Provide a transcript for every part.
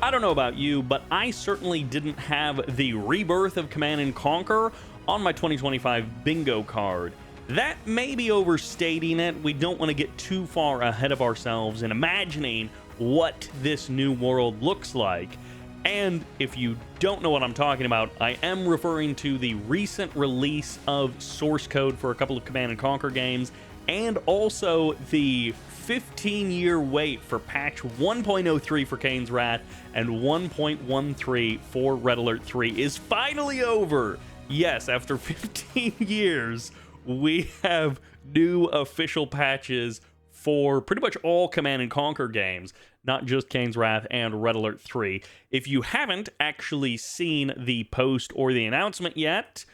I don't know about you, but I certainly didn't have the rebirth of Command & Conquer on my 2025 bingo card. That may be overstating it. We don't want to get too far ahead of ourselves in imagining what this new world looks like. And if you don't know what I'm talking about, I am referring to the recent release of source code for a couple of Command & Conquer games, and also the 15-year wait for patch 1.03 for Kane's Wrath and 1.13 for Red Alert 3 is finally over. Yes, after 15 years, we have new official patches for pretty much all Command & Conquer games, not just Kane's Wrath and Red Alert 3. If you haven't actually seen the post or the announcement yet,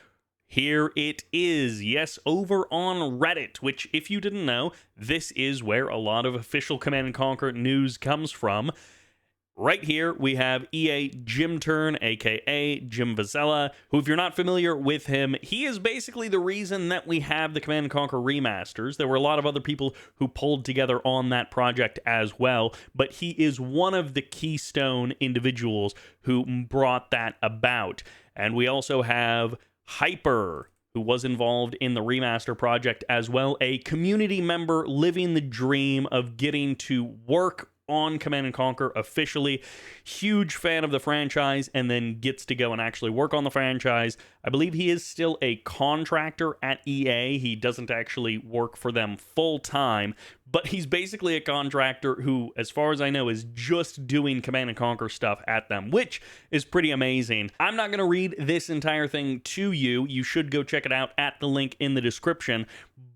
here it is. Yes, over on Reddit, which, if you didn't know, this is where a lot of official Command & Conquer news comes from. Right here, we have EA Jim Turn, aka Jim Vazella, who, if you're not familiar with him, he is basically the reason that we have the Command & Conquer remasters. There were a lot of other people who pulled together on that project as well, but he is one of the keystone individuals who brought that about. And we also have Hyper, who was involved in the remaster project as well, a community member living the dream of getting to work on Command & Conquer officially. Huge fan of the franchise, and then gets to go and actually work on the franchise. I believe he is still a contractor at EA. He doesn't actually work for them full-time, but he's basically a contractor who, as far as I know, is just doing Command & Conquer stuff at them, which is pretty amazing. I'm not going to read this entire thing to you. You should go check it out at the link in the description,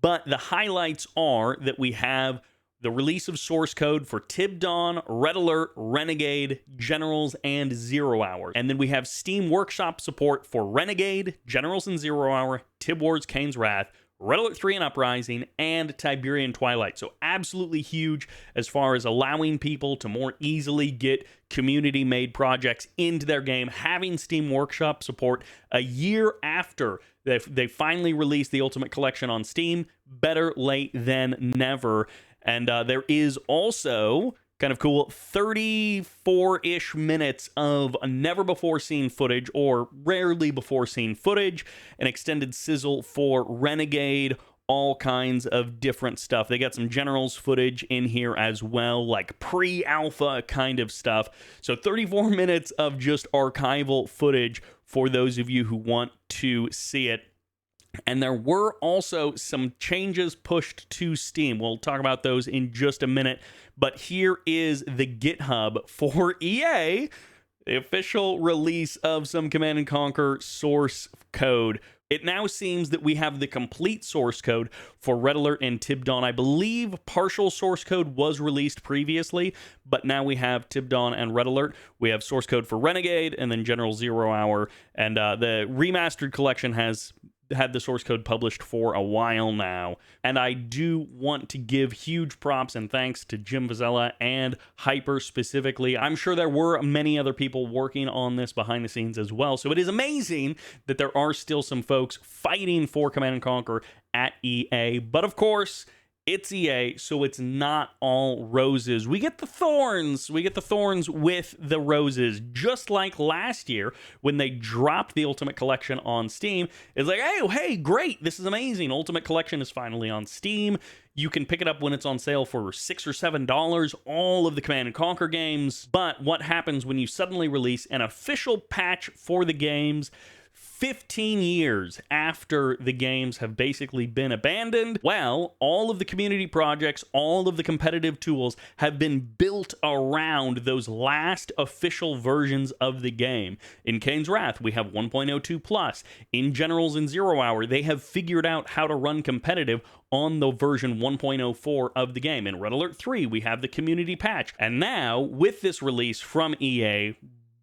but the highlights are that we have the release of source code for Tib Dawn, Red Alert, Renegade, Generals, and Zero Hour. And then we have Steam Workshop support for Renegade, Generals and Zero Hour, Tib Wars, Kane's Wrath, Red Alert 3 and Uprising, and Tiberian Twilight. So absolutely huge as far as allowing people to more easily get community-made projects into their game, having Steam Workshop support a year after they finally released the Ultimate Collection on Steam. Better late than never. And there is also, kind of cool, 34-ish minutes of never-before-seen footage, or rarely before-seen footage, an extended sizzle for Renegade, all kinds of different stuff. They got some Generals footage in here as well, like pre-alpha kind of stuff. So 34 minutes of just archival footage for those of you who want to see it. And there were also some changes pushed to Steam. We'll talk about those in just a minute. But here is the GitHub for EA, the official release of some Command & Conquer source code. It now seems that we have the complete source code for Red Alert and Tib Dawn. I believe partial source code was released previously, but now we have Tib Dawn and Red Alert. We have source code for Renegade and then General Zero Hour. And the remastered collection has had the source code published for a while now. And I do want to give huge props and thanks to Jim Vazella and Hyper specifically. I'm sure there were many other people working on this behind the scenes as well. So it is amazing that there are still some folks fighting for Command & Conquer at EA. But of course, it's EA, so it's not all roses. We get the thorns. We get the thorns with the roses. Just like last year when they dropped the Ultimate Collection on Steam. It's like, hey, great. This is amazing. Ultimate Collection is finally on Steam. You can pick it up when it's on sale for $6 or $7, all of the Command & Conquer games. But what happens when you suddenly release an official patch for the games 15 years after the games have basically been abandoned? Well, all of the community projects, all of the competitive tools have been built around those last official versions of the game. In Kane's Wrath, we have 1.02 plus. In Generals and Zero Hour, they have figured out how to run competitive on the version 1.04 of the game. In Red Alert 3, we have the community patch. And now, with this release from EA,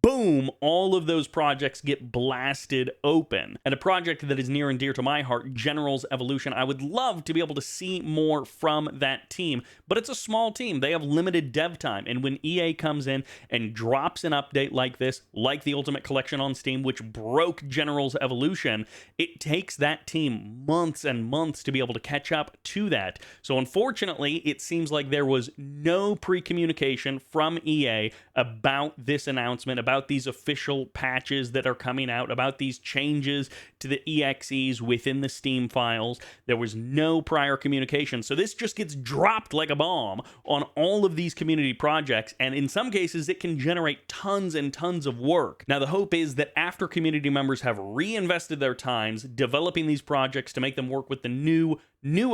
boom, all of those projects get blasted open. And a project that is near and dear to my heart, Generals Evolution, I would love to be able to see more from that team, but it's a small team. They have limited dev time, and when EA comes in and drops an update like this, like the Ultimate Collection on Steam, which broke Generals Evolution, it takes that team months and months to be able to catch up to that. So unfortunately, it seems like there was no pre-communication from EA about this announcement, about these official patches that are coming out, about these changes to the EXEs within the Steam files. There was no prior communication. So this just gets dropped like a bomb on all of these community projects, and in some cases it can generate tons and tons of work. Now the hope is that after community members have reinvested their times developing these projects to make them work with the new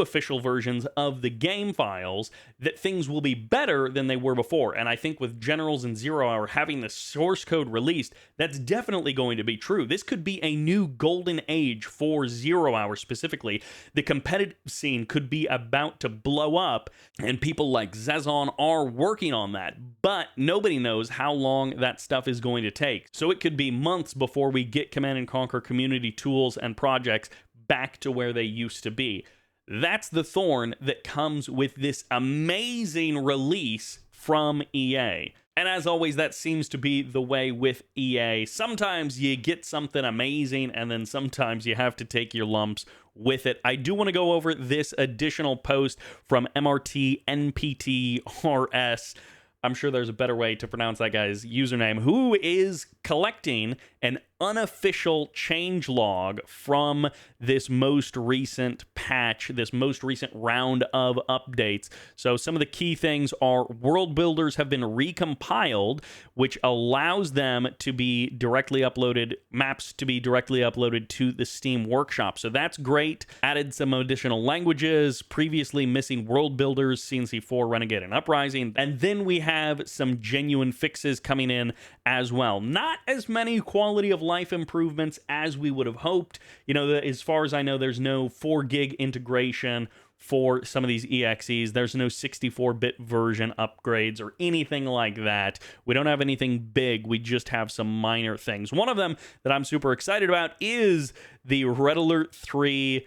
official versions of the game files, that things will be better than they were before. And I think with Generals and 0 Hour having the source code released, that's definitely going to be true. This could be a new golden age for 0 Hour specifically. The competitive scene could be about to blow up, and people like Zezon are working on that, but nobody knows how long that stuff is going to take. So it could be months before we get Command & Conquer community tools and projects back to where they used to be. That's the thorn that comes with this amazing release from EA. And as always, that seems to be the way with EA. Sometimes you get something amazing, and then sometimes you have to take your lumps with it. I do want to go over this additional post from MRT NPTRS. I'm sure there's a better way to pronounce that guy's username, who is collecting an unofficial changelog from this most recent patch, this most recent round of updates. So some of the key things are world builders have been recompiled, which allows them to be directly uploaded, maps to be directly uploaded to the Steam Workshop. So that's great. Added some additional languages, previously missing world builders, CNC 4, Renegade, and Uprising. And then we have some genuine fixes coming in as well. Not as many quality of life improvements as we would have hoped. You know, as far as I know, there's no 4 gig integration for some of these EXEs. There's no 64-bit version upgrades or anything like that. We don't have anything big. We just have some minor things. One of them that I'm super excited about is the Red Alert 3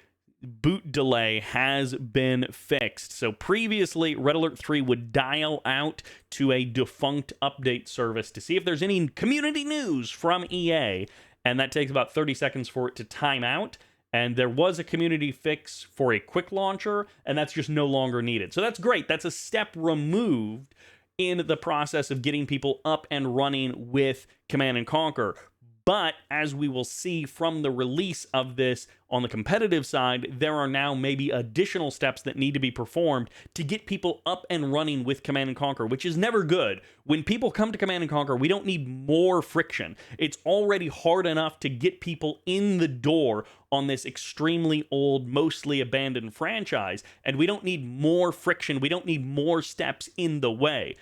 boot delay has been fixed. So previously, Red Alert 3 would dial out to a defunct update service to see if there's any community news from EA, and that takes about 30 seconds for it to time out. And there was a community fix for a quick launcher, and that's just no longer needed. So that's great. That's a step removed in the process of getting people up and running with Command & Conquer. But as we will see from the release of this on the competitive side, there are now maybe additional steps that need to be performed to get people up and running with Command & Conquer, which is never good. When people come to Command & Conquer, we don't need more friction. It's already hard enough to get people in the door on this extremely old, mostly abandoned franchise, and we don't need more friction. We don't need more steps in the way.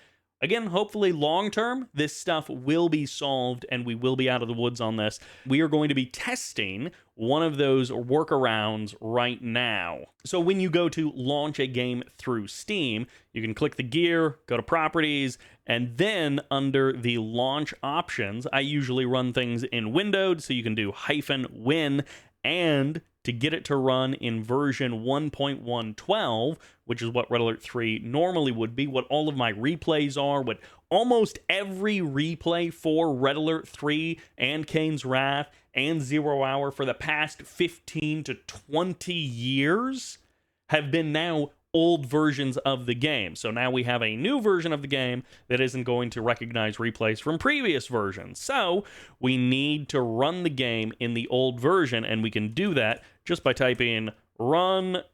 Again, hopefully long-term, this stuff will be solved and we will be out of the woods on this. We are going to be testing one of those workarounds right now. So when you go to launch a game through Steam, you can click the gear, go to properties, and then under the launch options, I usually run things in windowed, so you can do -win, and to get it to run in version 1.112, which is what Red Alert 3 normally would be, what all of my replays are, what almost every replay for Red Alert 3 and Kane's Wrath and 0 Hour for the past 15 to 20 years have been now old versions of the game. So now we have a new version of the game that isn't going to recognize replays from previous versions. So we need to run the game in the old version, and we can do that just by typing runver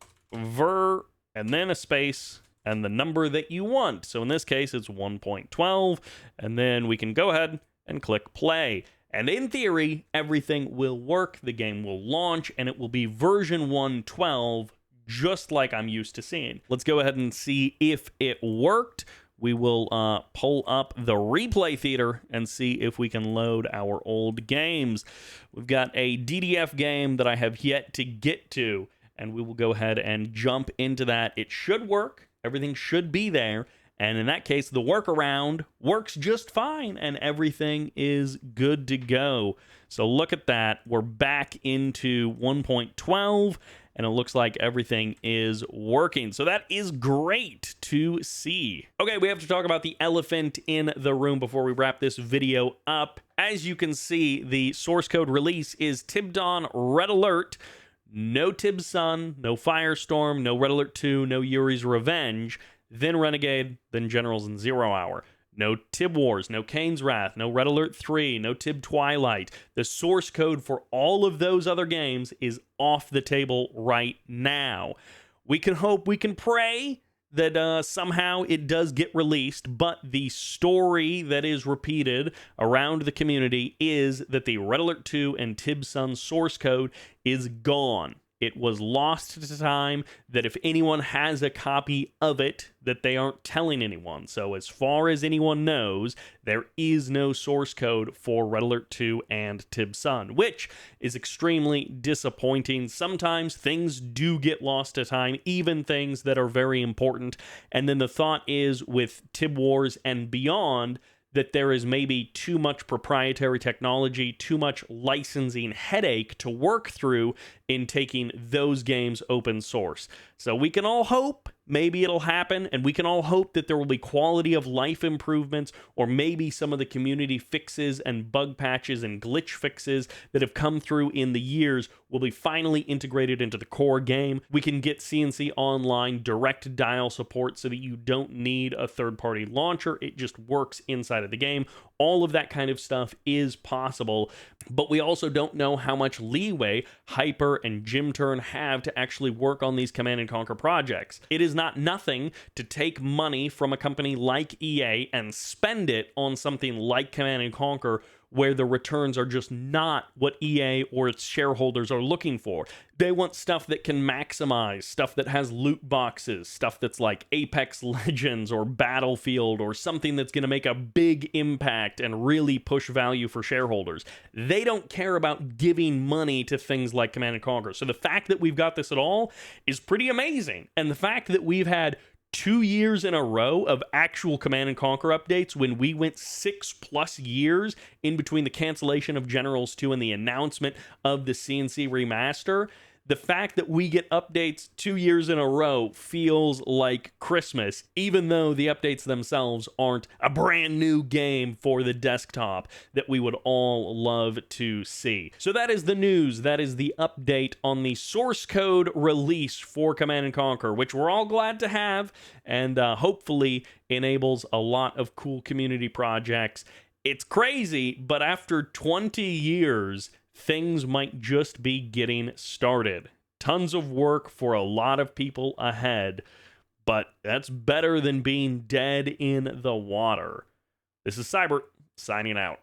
and then a space and the number that you want. So in this case, it's 1.12, and then we can go ahead and click play. And in theory, everything will work. The game will launch, and it will be version 1.12, just like I'm used to seeing. Let's go ahead and see if it worked. We will pull up the replay theater and see if we can load our old games. We've got a DDF game that I have yet to get to, and we will go ahead and jump into that. It should work. Everything should be there. And in that case, the workaround works just fine and everything is good to go. So look at that. We're back into 1.12 and it looks like everything is working. So that is great to see. Okay, we have to talk about the elephant in the room before we wrap this video up. As you can see, the source code release is Tibdon Red Alert. No Tib Sun, no Firestorm, no Red Alert 2, no Yuri's Revenge, then Renegade, then Generals in 0 Hour. No Tib Wars, no Kane's Wrath, no Red Alert 3, no Tib Twilight. The source code for all of those other games is off the table right now. We can hope, we can pray that somehow it does get released, but the story that is repeated around the community is that the Red Alert 2 and Tib Sun source code is gone. It was lost to time, that if anyone has a copy of it, that they aren't telling anyone. So as far as anyone knows, there is no source code for Red Alert 2 and Tib Sun, which is extremely disappointing. Sometimes things do get lost to time, even things that are very important. And then the thought is with Tib Wars and beyond, that there is maybe too much proprietary technology, too much licensing headache to work through in taking those games open source. So we can all hope maybe it'll happen, and we can all hope that there will be quality of life improvements, or maybe some of the community fixes and bug patches and glitch fixes that have come through in the years will be finally integrated into the core game. We can get CNC Online direct dial support so that you don't need a third-party launcher. It just works inside of the game. All of that kind of stuff is possible, but we also don't know how much leeway Hyper and Jimturn have to actually work on these Command & Conquer projects. It is not nothing to take money from a company like EA and spend it on something like Command & Conquer, where the returns are just not what EA or its shareholders are looking for. They want stuff that can maximize, stuff that has loot boxes, stuff that's like Apex Legends or Battlefield or something that's going to make a big impact and really push value for shareholders. They don't care about giving money to things like Command & Conquer. So the fact that we've got this at all is pretty amazing. And the fact that we've had 2 years in a row of actual Command & Conquer updates, when we went 6+ years in between the cancellation of Generals 2 and the announcement of the CNC remaster, the fact that we get updates 2 years in a row feels like Christmas, even though the updates themselves aren't a brand new game for the desktop that we would all love to see. So that is the news. That is the update on the source code release for Command & Conquer, which we're all glad to have, and hopefully enables a lot of cool community projects. It's crazy, but after 20 years, things might just be getting started. Tons of work for a lot of people ahead, but that's better than being dead in the water. This is Sybert, signing out.